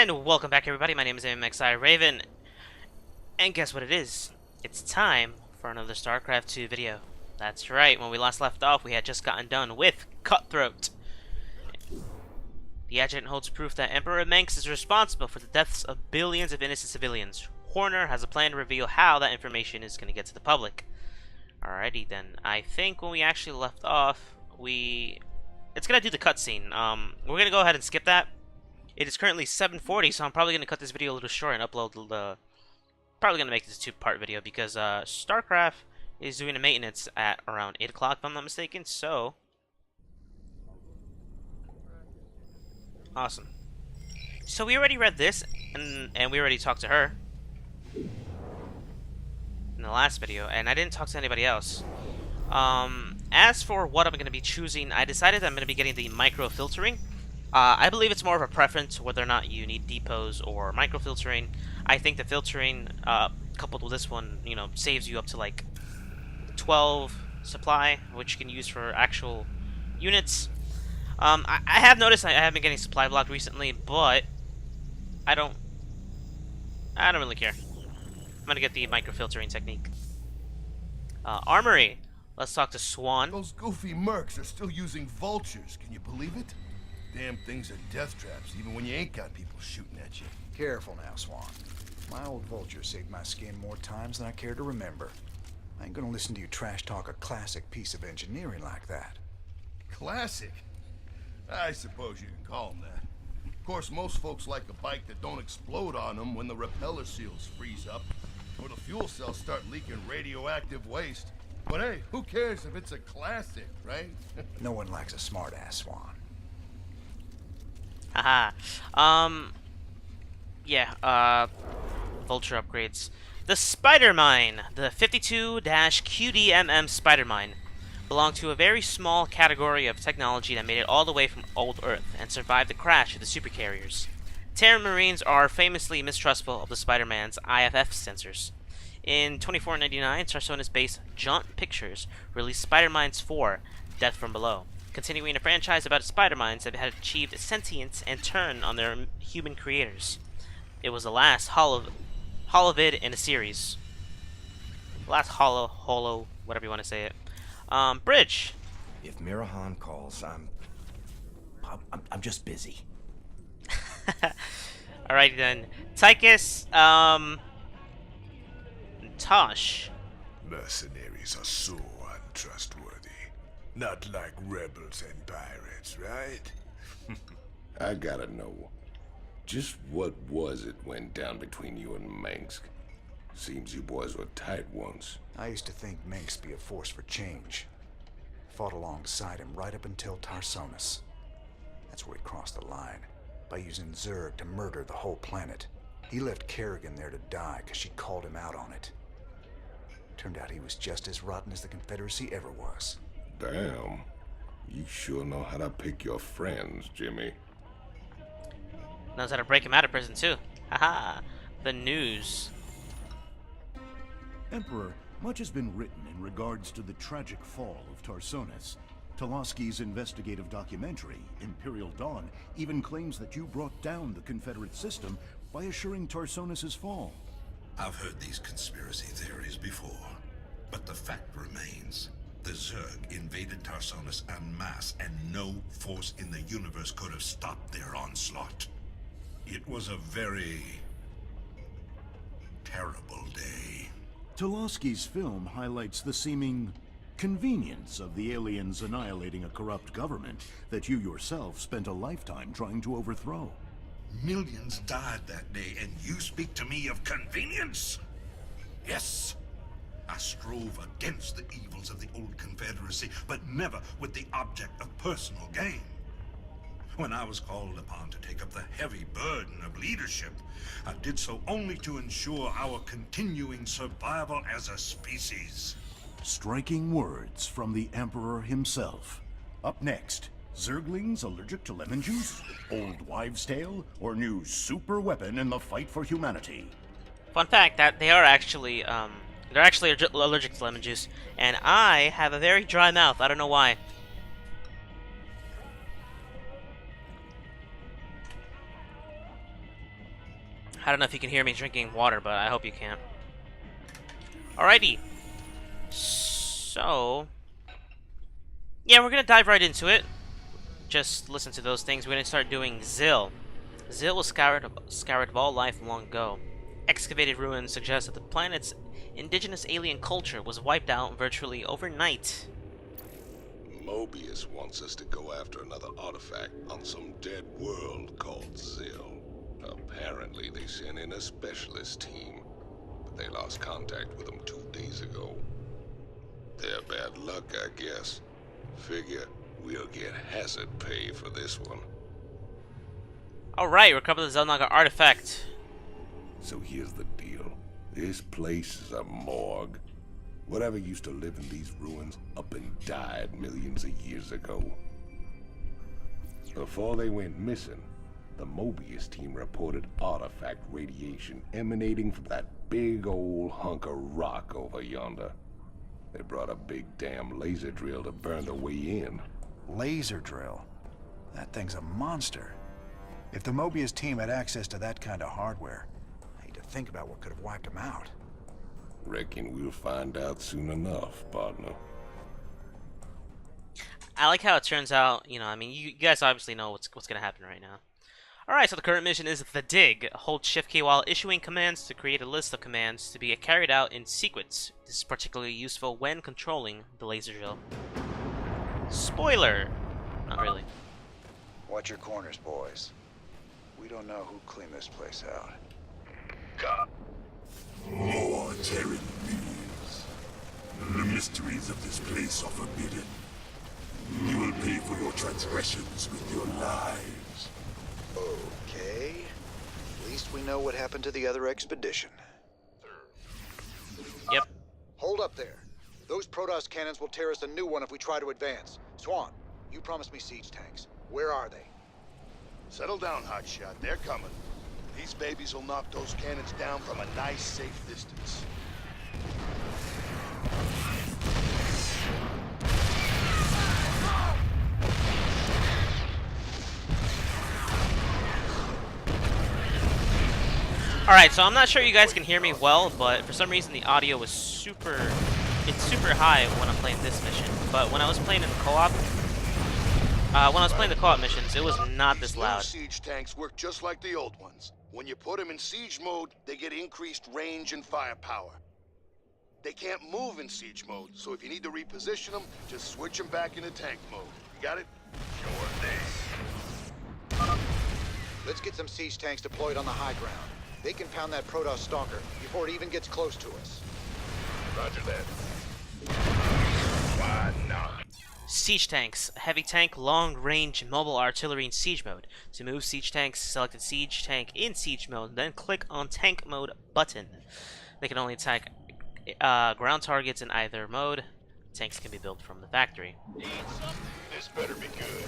And welcome back, everybody. My name is MMXI Raven, and guess what it is? It's time for another StarCraft II video. That's right, when we last left off, we had just gotten done with Cutthroat. The adjutant holds proof that Emperor Manx is responsible for the deaths of billions of innocent civilians. Horner has a plan to reveal how that information is going to get to the public. Alrighty then, I think when we actually left off, it's going to do the cutscene. We're going to go ahead and skip that. It is currently 7:40, so I'm probably going to cut this video a little short and upload probably going to make this a two-part video because StarCraft is doing a maintenance at around 8 o'clock, if I'm not mistaken, so... Awesome. So we already read this, and we already talked to her in the last video, and I didn't talk to anybody else. As for what I'm going to be choosing, I decided I'm going to be getting the micro-filtering. I believe it's more of a preference whether or not you need depots or microfiltering. I think the filtering, coupled with this one, saves you up to like 12 supply, which you can use for actual units. I have noticed I have been getting supply blocked recently, but I don't really care. I'm gonna get the microfiltering technique. Armory. Let's talk to Swan. Those goofy mercs are still using vultures. Can you believe it? Damn things are death traps, even when you ain't got people shooting at you. Careful now, Swan. My old vulture saved my skin more times than I care to remember. I ain't gonna listen to you trash talk a classic piece of engineering like that. Classic? I suppose you can call them that. Of course, most folks like a bike that don't explode on them when the repeller seals freeze up, or the fuel cells start leaking radioactive waste. But hey, who cares if it's a classic, right? No one likes a smart-ass, Swan. Haha. Vulture upgrades. The Spider Mine, the 52-QDMM Spider Mine, belonged to a very small category of technology that made it all the way from old Earth and survived the crash of the supercarriers. Terran Marines are famously mistrustful of the Spider-Man's IFF sensors. In 2499, Tarsonis-based Jaunt Pictures released Spider-Mines 4, Death from Below, continuing a franchise about Spider-Mines that had achieved sentience and turned on their human creators. It was the last holovid in a series. Last holo, whatever you want to say it. Bridge. If Mirahan calls, I'm just busy. Alrighty then. Tychus, Tosh. Mercenaries are so untrustworthy. Not like rebels and pirates, right? I gotta know. Just what was it went down between you and Manx? Seems you boys were tight once. I used to think Manx be a force for change. Fought alongside him right up until Tarsonis. That's where he crossed the line, by using Zerg to murder the whole planet. He left Kerrigan there to die because she called him out on it. Turned out he was just as rotten as the Confederacy ever was. Damn. You sure know how to pick your friends, Jimmy. Knows how to break him out of prison too. Haha. The news. Emperor, much has been written in regards to the tragic fall of Tarsonis. Toloski's investigative documentary, Imperial Dawn, even claims that you brought down the Confederate system by assuring Tarsonis' fall. I've heard these conspiracy theories before, but the fact remains. The Zerg invaded Tarsonis en masse, and no force in the universe could have stopped their onslaught. It was a very terrible day. Toloski's film highlights the seeming convenience of the aliens annihilating a corrupt government that you yourself spent a lifetime trying to overthrow. Millions died that day, and you speak to me of convenience? Yes, I strove against the evils of the old Confederacy, but never with the object of personal gain. When I was called upon to take up the heavy burden of leadership, I did so only to ensure our continuing survival as a species. Striking words from the Emperor himself. Up next, Zerglings allergic to lemon juice, old wives' tale, or new super weapon in the fight for humanity. Fun fact that they're actually allergic to lemon juice, and I have a very dry mouth. I don't know why. I don't know if you can hear me drinking water, but I hope you can. Alrighty. So, yeah, we're gonna dive right into it. Just listen to those things. We're gonna start doing Zill. Zill was scoured of all life long ago. Excavated ruins suggest that the planet's indigenous alien culture was wiped out virtually overnight. Mobius wants us to go after another artifact on some dead world called Zill. Apparently, they sent in a specialist team, but they lost contact with them 2 days ago. Their bad luck, I guess. Figure we'll get hazard pay for this one. Alright, recover the Zelnaga artifact. So here's the deal. This place is a morgue. Whatever used to live in these ruins up and died millions of years ago. Before they went missing, the Mobius team reported artifact radiation emanating from that big old hunk of rock over yonder. They brought a big damn laser drill to burn their way in. Laser drill? That thing's a monster. If the Mobius team had access to that kind of hardware, I need to think about what could have wiped them out. Reckon we'll find out soon enough, partner. I like how it turns out, you know, I mean, you guys obviously know what's going to happen right now. Alright, so the current mission is The Dig. Hold Shift key while issuing commands to create a list of commands to be carried out in sequence. This is particularly useful when controlling the laser drill. Spoiler! Not really. Watch your corners, boys. We don't know who cleaned this place out. More Terran beings. The mysteries of this place are forbidden. You will pay for your transgressions with your lives. Okay. At least we know what happened to the other expedition. Yep. Hold up there. Those Protoss cannons will tear us a new one if we try to advance. Swan, you promised me siege tanks. Where are they? Settle down, hotshot. They're coming. These babies will knock those cannons down from a nice, safe distance. Alright, so I'm not sure you guys can hear me well, but for some reason the audio was super high when I'm playing this mission. But when I was playing in the co-op, missions, it was not this loud. These new siege tanks work just like the old ones. When you put them in siege mode, they get increased range and firepower. They can't move in siege mode, so if you need to reposition them, just switch them back into tank mode. You got it? Sure thing. Let's get some siege tanks deployed on the high ground. They can pound that Protoss stalker before it even gets close to us. Roger that. Why not? Siege tanks. Heavy tank, long-range mobile artillery in siege mode. To move siege tanks, select the siege tank in siege mode, then click on tank mode button. They can only attack ground targets in either mode. Tanks can be built from the factory. This better be good.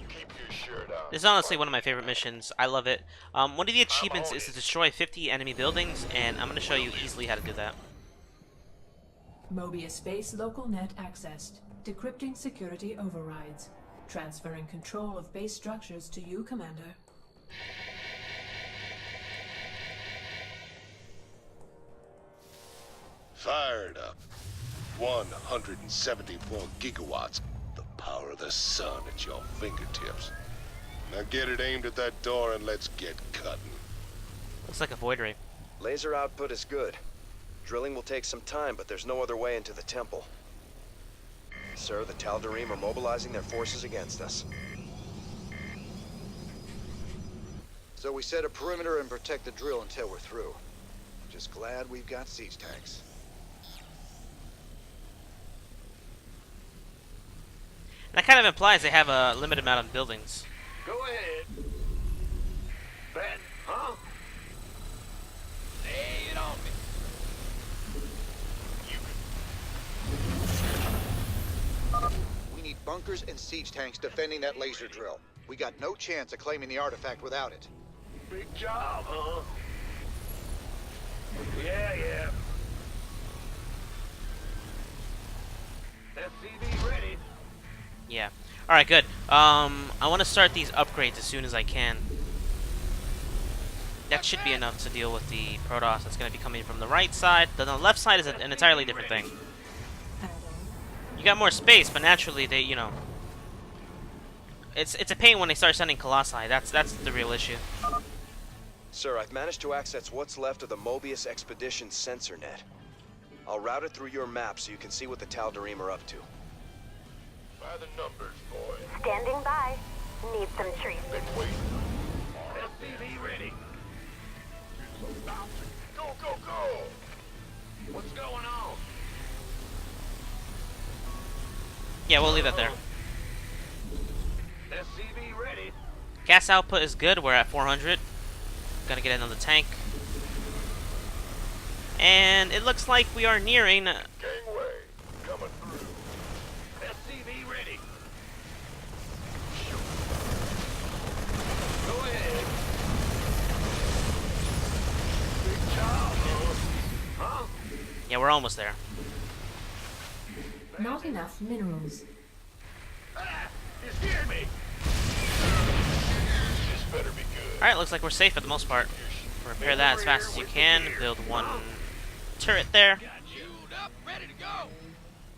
Keep your shirt on. This is honestly one of my favorite missions. I love it. One of the achievements is to destroy 50 enemy buildings, and I'm going to show you easily how to do that. Mobius base local net accessed. Decrypting security overrides. Transferring control of base structures to you, Commander. Fired up. 174 gigawatts. The power of the sun at your fingertips. Now get it aimed at that door and let's get cutting. Looks like a void ray. Laser output is good. Drilling will take some time, but there's no other way into the temple. Sir, the Tal'Darim are mobilizing their forces against us. So we set a perimeter and protect the drill until we're through. Just glad we've got siege tanks. That kind of implies they have a limited amount of buildings. Go ahead. Ben, huh? Lay it on me. We need bunkers and siege tanks defending that laser drill. We got no chance of claiming the artifact without it. Big job, huh? Yeah. SCV ready. Yeah. Alright, good. I want to start these upgrades as soon as I can. That should be enough to deal with the Protoss that's going to be coming from the right side. The left side is an entirely different thing. You got more space, but naturally they, you know, it's a pain when they start sending Colossi. That's the real issue. Sir, I've managed to access what's left of the Mobius Expedition sensor net. I'll route it through your map so you can see what the Tal'Darim are up to. By the numbers, boy. Standing by. Need some treats. Been waiting. SCV ready. Go, go, go! What's going on? Yeah, we'll leave that there. SCV ready. Gas output is good. We're at 400. Gonna get another tank. And it looks like we are nearing... Gangway coming through. SCV ready. Go ahead. Big job, huh? Yeah, we're almost there. Not enough minerals. Ah, you scared me. This better be good. Alright, looks like we're safe for the most part. Repair that as fast as you can. Build one turret there.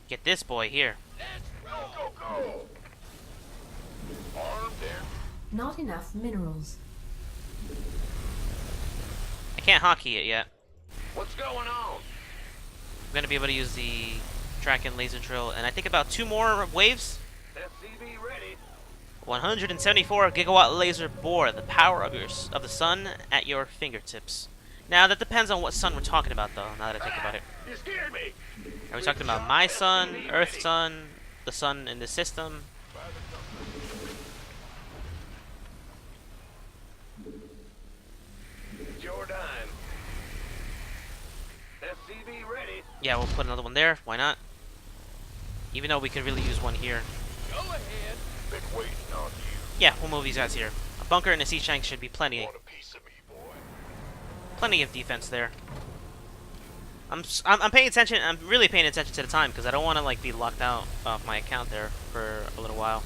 Get this boy here. Go, go, go. Armed and Not enough minerals. I can't hotkey it yet. what's going on? I'm gonna be able to use the track and laser drill, and I think about 2 more waves. SCV ready. 174 gigawatt laser bore, the power of the sun at your fingertips. Now that depends on what sun we're talking about, though. Now that I think about it, You scared me. are we talking about my sun, Earth's sun, the sun in the system? Jordan. SCV ready. Yeah, we'll put another one there. Why not? Even though we could really use one here. Go ahead. Been waiting on you. Yeah, we'll move these guys here. A bunker and a sea shank should be plenty. Want a piece of me, boy? Plenty of defense there. I'm paying attention. I'm really paying attention to the time because I don't want to like be locked out of my account there for a little while.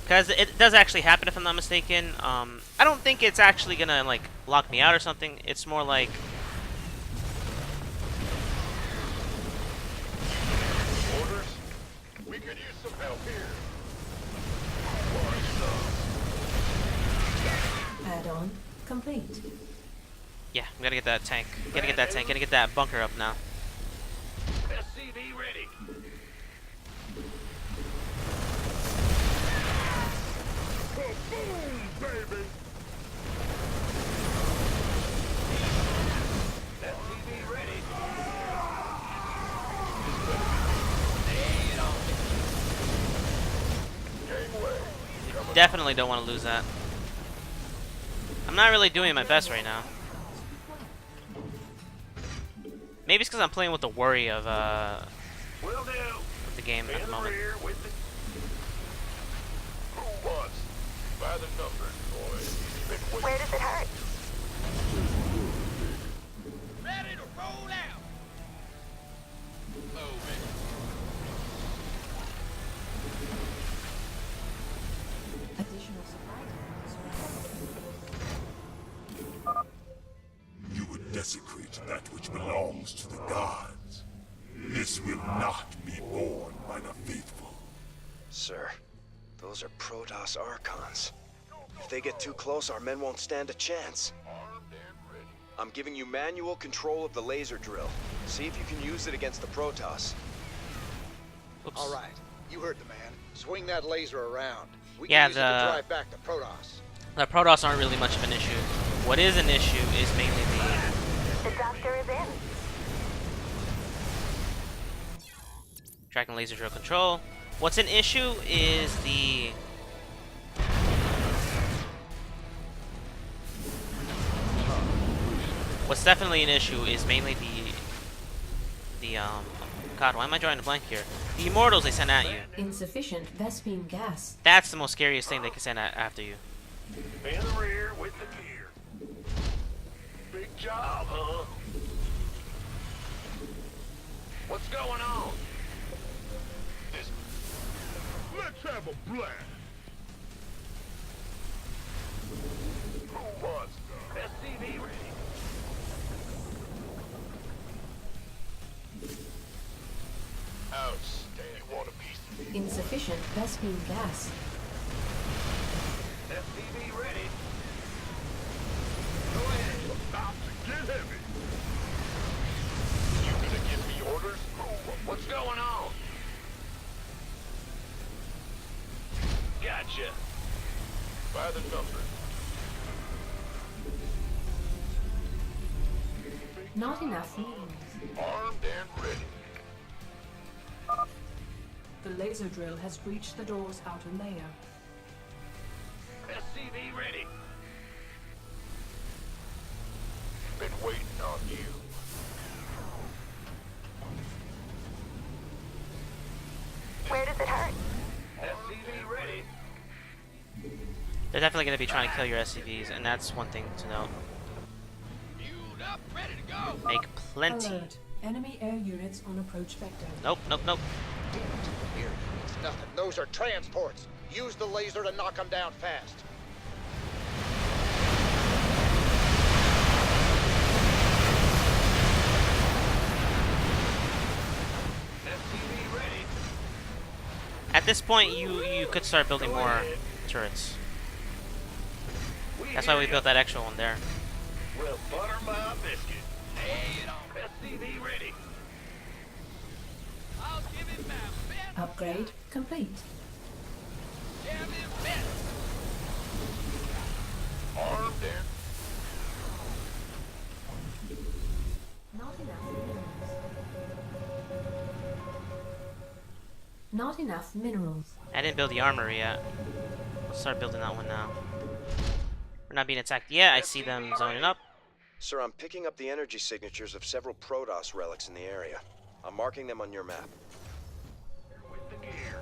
Because it does actually happen if I'm not mistaken. I don't think it's actually gonna like lock me out or something. It's more like Orders? We could use some help here. Add-on complete. yeah, we gotta get that tank. Gotta get that tank. Gotta get that bunker up now. SCV ready. Boom, baby. SCV ready. Gangway. Definitely don't want to lose that. I'm not really doing my best right now. Maybe it's because I'm playing with the worry of Will do. the game at the moment. Rear with the... Who wants? By the numbers, boys. Been waiting. Where does it hurt? Ready to roll out. Moving. Additional supply. You would desecrate that which belongs to the gods. This will not be borne by the faithful. Sir, those are Protoss Archons. If they get too close, our men won't stand a chance. Armed and ready. I'm giving you manual control of the laser drill. See if you can use it against the Protoss. Oops. All right, you heard the man. Swing that laser around. We Yeah, can use it to drive back the Protoss. The Protoss aren't really much of an issue. What is an issue is mainly the The doctor is in. track and laser drill control. What's an issue is the what's definitely an issue is mainly the God, why am I drawing a blank here? The immortals they send at you. Insufficient Vespine gas. That's the most scariest thing they can send after you. In the rear with the gear. Big job, huh? What's going on? Let's have a blast. Who wants some? SCV ready. Outstanding. You want a piece of me? Insufficient Vespene gas. SCV ready. Go ahead. About to get heavy. You gonna give me orders? What's going on? Gotcha. By the numbers. Not enough minerals. Armed and ready. The laser drill has breached the door's outer layer. SCV ready. Been waiting on you. Where does it hurt? SCV ready. They're definitely going to be trying to kill your SCVs, and that's one thing to note. Fueled up, ready to go. Make plenty. Alert. Enemy air units on approach vector. Nope, nope, nope. Here, it's nothing. Those are transports. Use the laser to knock them down fast. SCV ready. At this point, you could start building more turrets. That's why we built that extra one there. Well, butter my biscuit. Lay it on. SCV ready. I'll give it my best. Upgrade complete. Damn it, best. Armed and Not enough minerals. Not enough minerals. I didn't build the armory yet. Let's start building that one now. We're not being attacked yet. I see them zoning up. Sir, I'm picking up the energy signatures of several Protoss relics in the area. I'm marking them on your map. With the gear.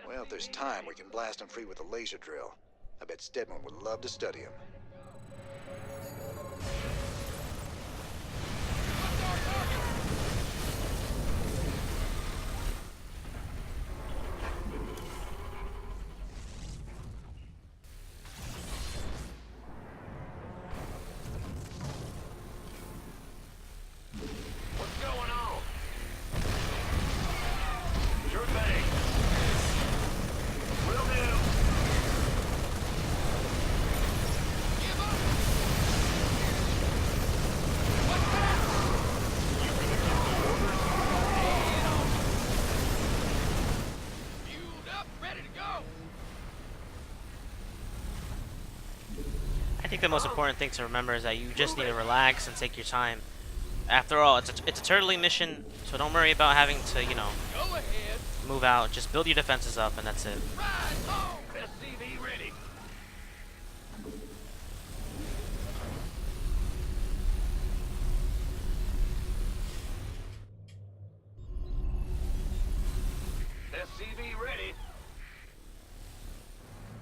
Well, if there's time, we can blast them free with a laser drill. I bet Stedman would love to study them. What's going on? Sure thing. Will do. Give up. What's that? You gonna give me orders? Lay it on. Fueled up, ready to go. I think the most important thing to remember is that you just need to relax and take your time. After all, it's a turtling mission, so don't worry about having to, you know, Go ahead. move out. Just build your defenses up, and that's it. Ride on. SCV ready. SCV ready.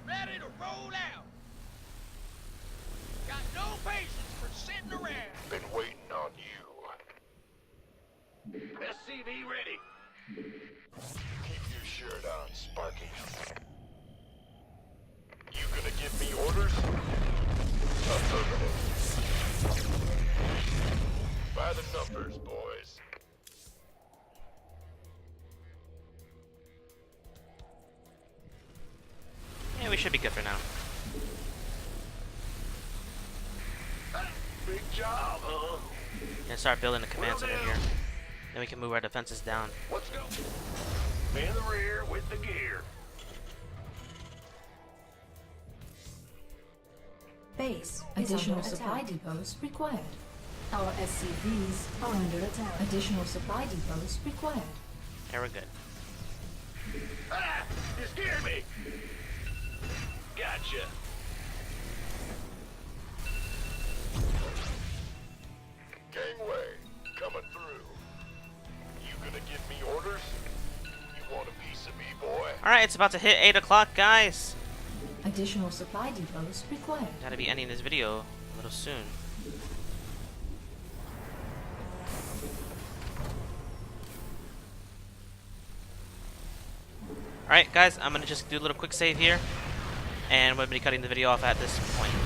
Ready to roll out. Got no patience for sitting around. been waiting on you. SCV ready. Keep your shirt on, Sparky. You gonna give me orders? Affirmative. By the numbers, boys. Yeah, we should be good for now. Big job, huh? And start building the command center here. Then we can move our defenses down. Let's go. In the rear with the gear. Base. Additional supply depots required. Our SCVs are under attack. Additional supply depots required. Yeah, we're good. Ah! You scared me! Gotcha. Gangway, coming through. You gonna give me orders? You want a piece of me, boy? Alright, it's about to hit 8 o'clock, guys. Additional supply depots required. Gotta be ending this video a little soon. Alright, guys, I'm gonna just do a little quick save here. and we'll be cutting the video off at this point.